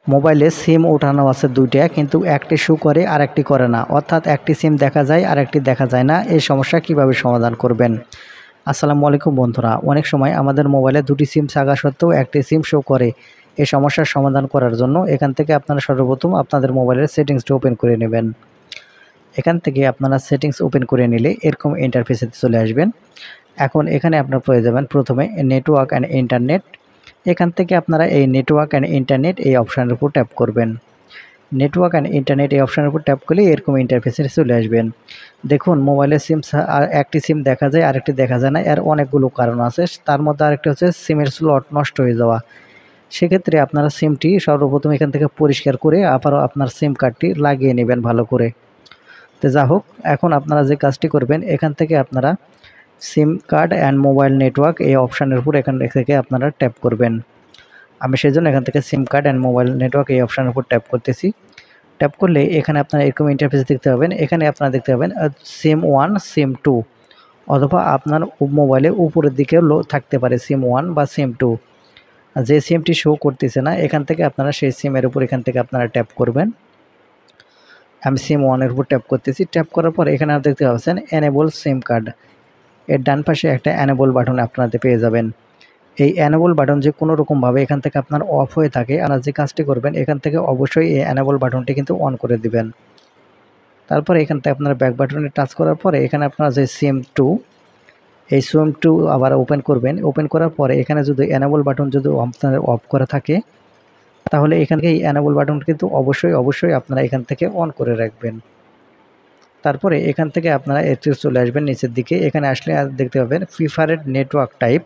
মোবাইলে সিম ওঠানো আছে দুইটা, কিন্তু একটি শো করে আর একটি করে না, অর্থাৎ একটি সিম দেখা যায় আর একটি দেখা যায় না। এই সমস্যা কিভাবে সমাধান করবেন? আসসালামু আলাইকুম বন্ধুরা, অনেক সময় আমাদের মোবাইলে দুটি সিম থাকা সত্ত্বেও একটি সিম শো করে। এই সমস্যার সমাধান করার জন্য এখান থেকে আপনারা সর্বপ্রথম আপনাদের মোবাইলের সেটিংসটি ওপেন করে নেবেন। এখান থেকে আপনারা সেটিংস ওপেন করে নিলে এরকম ইন্টারফেসে চলে আসবেন। এখন এখানে আপনারা পেয়ে যাবেন প্রথমে নেটওয়ার্ক অ্যান্ড ইন্টারনেট। এখান থেকে আপনারা এই নেটওয়ার্ক অ্যান্ড ইন্টারনেট এই অপশানের উপর ট্যাপ করবেন। নেটওয়ার্ক অ্যান্ড ইন্টারনেট এই অপশানের উপর ট্যাপ করলে এরকম ইন্টারফেসে চলে আসবেন। দেখুন মোবাইলের সিম একটি সিম দেখা যায় আরেকটি দেখা যায় না, এর অনেকগুলো কারণ আছে। তার মধ্যে আরেকটি হচ্ছে সিমের স্লট নষ্ট হয়ে যাওয়া। সেক্ষেত্রে আপনারা সিমটি সর্বপ্রথম এখান থেকে পরিষ্কার করে আবারও আপনার সিম কার্ডটি লাগিয়ে নেবেন ভালো করে। তো যা হোক, এখন আপনারা যে কাজটি করবেন এখান থেকে আপনারা সিম কার্ড অ্যান্ড মোবাইল নেটওয়ার্ক এই অপশানের উপর এখান থেকে আপনারা ট্যাপ করবেন। আমি সেজন্য এখান থেকে সিম কার্ড অ্যান্ড মোবাইল নেটওয়ার্ক এই অপশানের উপর ট্যাপ করতেছি। ট্যাপ করলে এখানে আপনারা এরকম ইন্টারফেস দেখতে পাবেন। এখানে আপনারা দেখতে পাবেন সিম 1, সিম 2, অথবা আপনার মোবাইলে উপরের দিকেও থাকতে পারে সিম 1 বা সিম 2। যে সিমটি শো করতেছে না এখান থেকে আপনারা সেই সিমের উপর এখান থেকে আপনারা ট্যাপ করবেন। আমি সিম 1 এর উপর ট্যাপ করতেছি। ট্যাপ করার পর এখানে আপনারা দেখতে পাচ্ছেন এনেবল সিম কার্ড। এর ডান পাশে একটা এনেবল বাটন আপনারা পেয়ে যাবেন। এই এনেবল বাটন যে কোনো রকমভাবে এখান থেকে আপনার অফ হয়ে থাকে, আপনারা যে কাজটি করবেন এখান থেকে অবশ্যই এই এনেবল বাটনটি কিন্তু অন করে দিবেন। তারপরে এখান থেকে আপনারা ব্যাক বাটনে টাচ করার পরে এখানে আপনারা যে সিম 2, এই সিম 2 আবার ওপেন করবেন। ওপেন করার পরে এখানে যদি এনেবল বাটন যদি আপনার অফ করা থাকে, তাহলে এখান থেকে এই এনেবল বাটন কিন্তু অবশ্যই আপনারা এখান থেকে অন করে রাখবেন। তারপরে এখান থেকে আপনারা একটু চলে আসবেন নিচের দিকে। এখানে আসলে দেখতে পাবেন প্রিফারেড নেটওয়ার্ক টাইপ।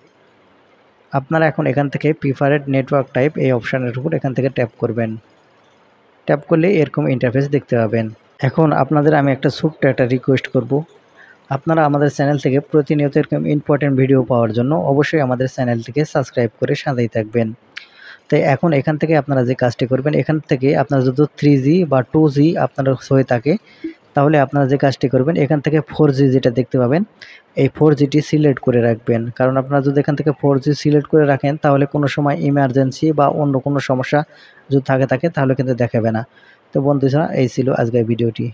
আপনারা এখন এখান থেকে প্রিফারেড নেটওয়ার্ক টাইপ এই অপশানের উপর এখান থেকে ট্যাপ করবেন। ট্যাপ করলে এরকম ইন্টারফেস দেখতে পাবেন। এখন আপনাদের আমি একটা ছোট্ট একটা রিকোয়েস্ট করব। আপনারা আমাদের চ্যানেল থেকে প্রতিনিয়ত এরকম ইম্পর্টেন্ট ভিডিও পাওয়ার জন্য অবশ্যই আমাদের চ্যানেলটিকে সাবস্ক্রাইব করে সাথেই থাকবেন। তাই এখন এখান থেকে আপনারা যে কাজটি করবেন, এখান থেকে আপনারা যদি 3G বা 2G আপনার হয়ে থাকে, তাহলে আপনারা যে কাজটি করবেন এখান থেকে 4G যেটা দেখতে পাবেন, এই 4Gটি সিলেক্ট করে রাখবেন। কারণ আপনারা যদি এখান থেকে 4G সিলেক্ট করে রাখেন, তাহলে কোনো সময় ইমার্জেন্সি বা অন্য কোনো সমস্যা যদি থাকে তাহলে কিন্তু দেখাবে না। তো বন্ধুরা, এই ছিল আজকের ভিডিওটি।